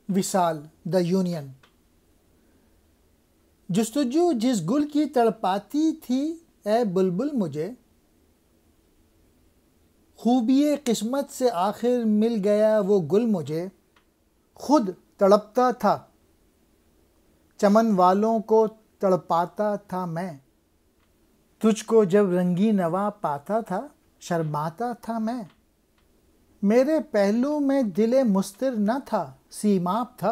وصال the union. جستجو جس گل کی تڑپاتی تھی اے بلبل مجھے، خوبی قسمت سے آخر مل گیا وہ گل مجھے۔ خود تڑپتا تھا چمن والوں کو تڑپاتا تھا میں، تجھ کو جب رنگی نوا پاتا تھا شرماتا تھا میں۔ میرے پہلو میں دل مستر نہ تھا سیماب تھا،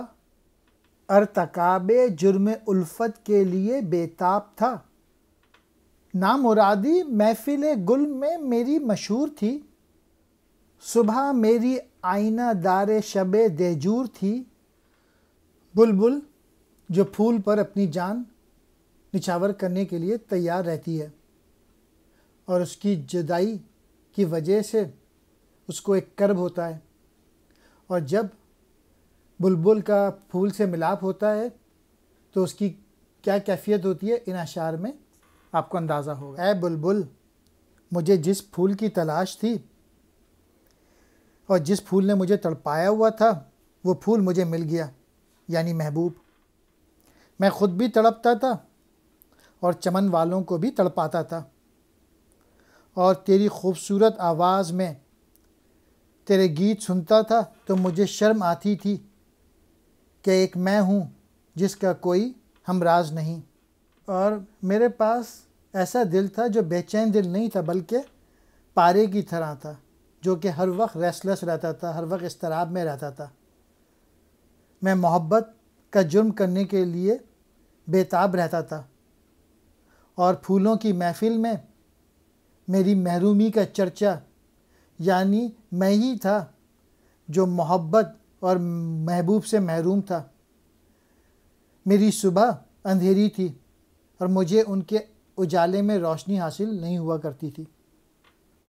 ارتکاب جرم الفت کے لیے بےتاب تھا۔ نامرادی محفل گل میں میری مشہور تھی، صبح میری آئینہ دار شب دہجور تھی۔ بلبل جو پھول پر اپنی جان نچھاور کرنے کے لیے تیار رہتی ہے، اور اس کی جدائی کی وجہ سے اس کو ایک کرب ہوتا ہے، اور جب بلبل کا پھول سے ملاپ ہوتا ہے تو اس کی کیا کیفیت ہوتی ہے، ان اشعار میں آپ کو اندازہ ہوگا۔ اے بلبل مجھے جس پھول کی تلاش تھی اور جس پھول نے مجھے تڑپایا ہوا تھا وہ پھول مجھے مل گیا، یعنی محبوب۔ میں خود بھی تڑپتا تھا اور چمن والوں کو بھی تڑپاتا تھا، اور تیری خوبصورت آواز میں تیرے گیت سنتا تھا تو مجھے شرم آتی تھی کہ ایک میں ہوں جس کا کوئی ہمراز نہیں، اور میرے پاس ایسا دل تھا جو بے چین دل نہیں تھا بلکہ پارے کی طرح تھا، جو کہ ہر وقت ریسٹلیس رہتا تھا، ہر وقت اضطراب میں رہتا تھا۔ میں محبت کا جرم کرنے کے لیے بےتاب رہتا تھا، اور پھولوں کی محفل میں میری محرومی کا چرچا، یعنی میں ہی تھا جو محبت اور محبوب سے محروم تھا۔ میری صبح اندھیری تھی اور مجھے ان کے اجالے میں روشنی حاصل نہیں ہوا کرتی تھی۔